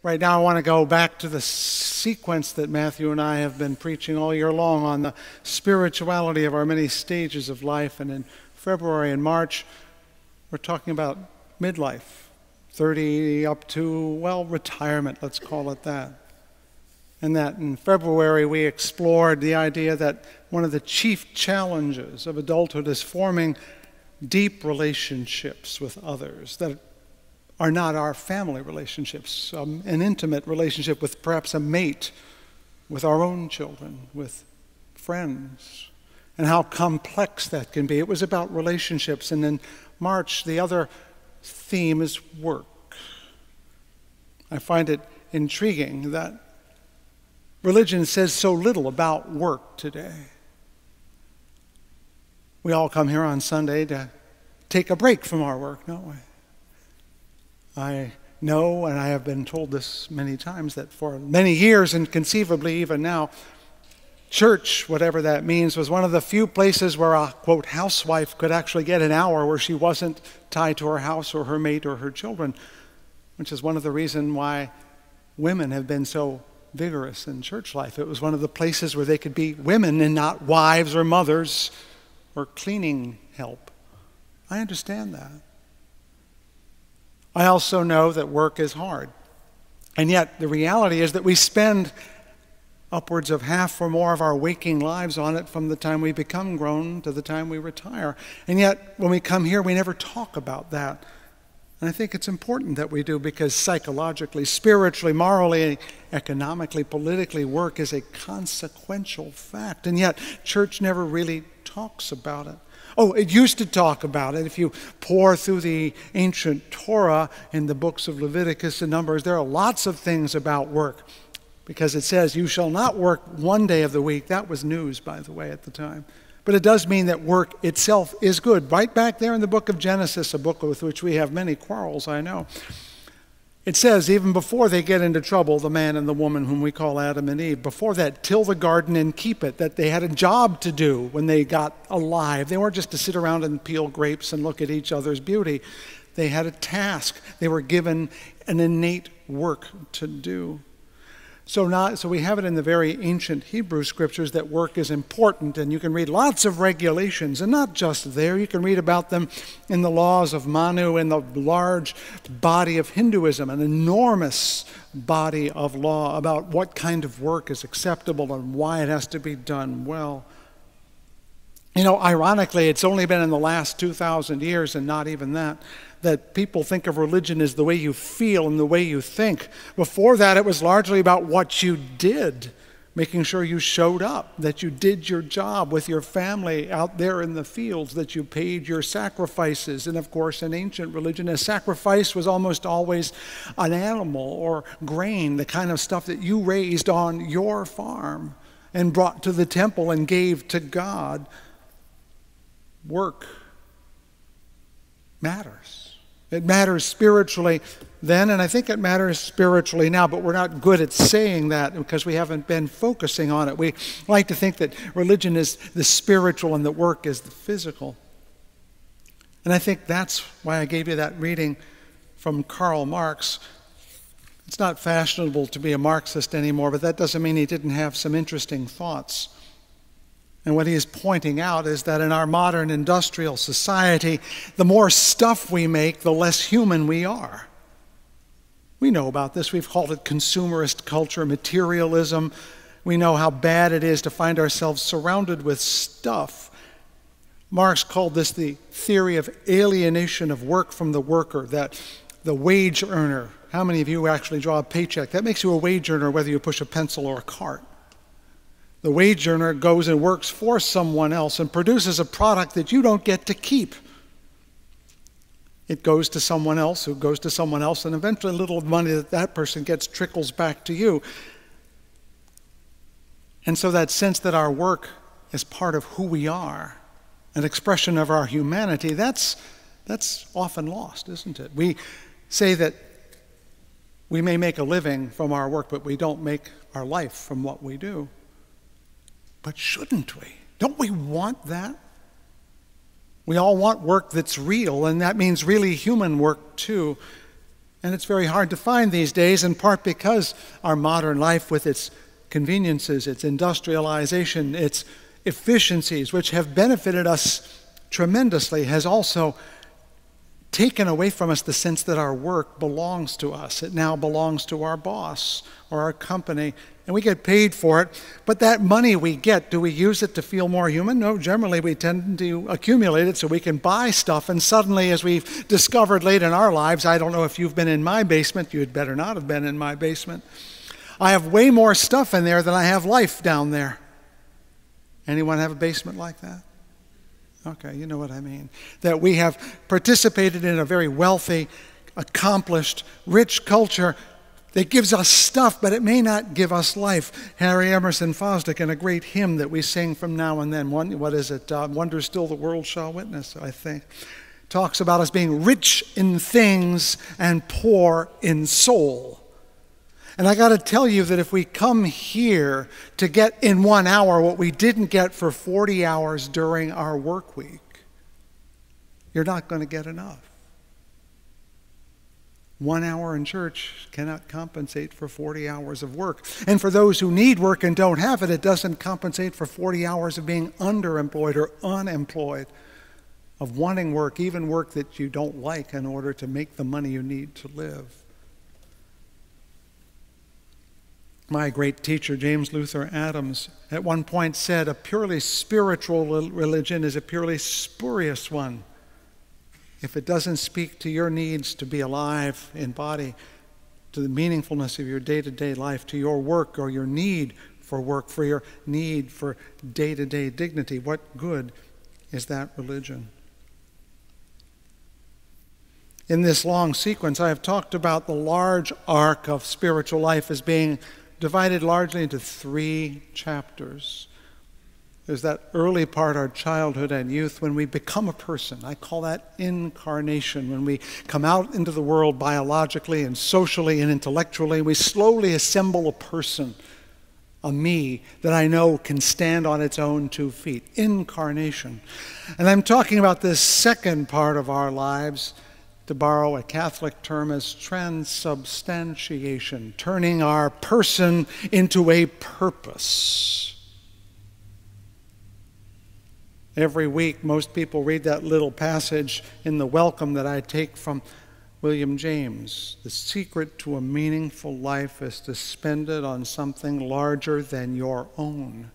Right now I want to go back to the sequence that Matthew and I have been preaching all year long on the spirituality of our many stages of life. And in February and March, we're talking about midlife, 30 up to, well, retirement, let's call it that. And that in February we explored the idea that one of the chief challenges of adulthood is forming deep relationships with others that are not our family relationships, an intimate relationship with perhaps a mate, with our own children, with friends, and how complex that can be. It was about relationships. And in March, the other theme is work. I find it intriguing that religion says so little about work today. We all come here on Sunday to take a break from our work, don't we? I know, and I have been told this many times, that for many years, and conceivably even now, church, whatever that means, was one of the few places where a, quote, housewife could actually get an hour where she wasn't tied to her house or her mate or her children, which is one of the reasons why women have been so vigorous in church life. It was one of the places where they could be women and not wives or mothers or cleaning help. I understand that. I also know that work is hard. And yet the reality is that we spend upwards of half or more of our waking lives on it from the time we become grown to the time we retire. And yet when we come here, we never talk about that. And I think it's important that we do, because psychologically, spiritually, morally, economically, politically, work is a consequential fact. And yet church never really talks about it. Oh, it used to talk about it. If you pore through the ancient Torah in the books of Leviticus and Numbers, there are lots of things about work, because it says, you shall not work one day of the week. That was news, by the way, at the time. But it does mean that work itself is good. Right back there in the book of Genesis, a book with which we have many quarrels, I know. It says, even before they get into trouble, the man and the woman whom we call Adam and Eve, before that, till the garden and keep it, that they had a job to do when they got alive. They weren't just to sit around and peel grapes and look at each other's beauty. They had a task. They were given an innate work to do. So we have it in the very ancient Hebrew scriptures that work is important, and you can read lots of regulations, and not just there. You can read about them in the laws of Manu, in the large body of Hinduism, an enormous body of law about what kind of work is acceptable and why it has to be done well. You know, ironically, it's only been in the last 2,000 years, and not even that people think of religion as the way you feel and the way you think. Before that, it was largely about what you did, making sure you showed up, that you did your job with your family out there in the fields, that you paid your sacrifices. And of course, in ancient religion, a sacrifice was almost always an animal or grain, the kind of stuff that you raised on your farm and brought to the temple and gave to God. Work matters. It matters spiritually then, and I think it matters spiritually now, but we're not good at saying that because we haven't been focusing on it. We like to think that religion is the spiritual and that work is the physical. And I think that's why I gave you that reading from Karl Marx. It's not fashionable to be a Marxist anymore, but that doesn't mean he didn't have some interesting thoughts. And what he is pointing out is that in our modern industrial society, the more stuff we make, the less human we are. We know about this. We've called it consumerist culture, materialism. We know how bad it is to find ourselves surrounded with stuff. Marx called this the theory of alienation of work from the worker, that the wage earner, how many of you actually draw a paycheck? That makes you a wage earner whether you push a pencil or a cart. The wage earner goes and works for someone else and produces a product that you don't get to keep. It goes to someone else who goes to someone else, and eventually a little money that person gets trickles back to you. And so that sense that our work is part of who we are, an expression of our humanity, that's often lost, isn't it? We say that we may make a living from our work, but we don't make our life from what we do. But shouldn't we? Don't we want that? We all want work that's real, and that means really human work too. And it's very hard to find these days, in part because our modern life, with its conveniences, its industrialization, its efficiencies, which have benefited us tremendously, has also taken away from us the sense that our work belongs to us. It now belongs to our boss or our company, and we get paid for it. But that money we get, do we use it to feel more human? No, generally we tend to accumulate it so we can buy stuff, and suddenly, as we've discovered late in our lives, I don't know if you've been in my basement, you'd better not have been in my basement, I have way more stuff in there than I have life down there. Anyone have a basement like that? Okay, you know what I mean. That we have participated in a very wealthy, accomplished, rich culture that gives us stuff, but it may not give us life. Harry Emerson Fosdick, in a great hymn that we sing from now and then, what is it? Wonder Still the World Shall Witness, I think, talks about us being rich in things and poor in soul. And I got to tell you that if we come here to get in 1 hour what we didn't get for 40 hours during our work week, you're not going to get enough. 1 hour in church cannot compensate for 40 hours of work. And for those who need work and don't have it, it doesn't compensate for 40 hours of being underemployed or unemployed, of wanting work, even work that you don't like, in order to make the money you need to live. My great teacher, James Luther Adams, at one point said, a purely spiritual religion is a purely spurious one. If it doesn't speak to your needs to be alive in body, to the meaningfulness of your day-to-day life, to your work or your need for work, for your need for day-to-day dignity, what good is that religion? In this long sequence, I have talked about the large arc of spiritual life as being divided largely into 3 chapters. There's that early part, our childhood and youth, when we become a person. I call that incarnation. When we come out into the world biologically and socially and intellectually, we slowly assemble a person, a me, that I know can stand on its own 2 feet. Incarnation. And I'm talking about this second part of our lives, to borrow a Catholic term, as transubstantiation, turning our person into a purpose. Every week, most people read that little passage in the welcome that I take from William James. The secret to a meaningful life is to spend it on something larger than your own.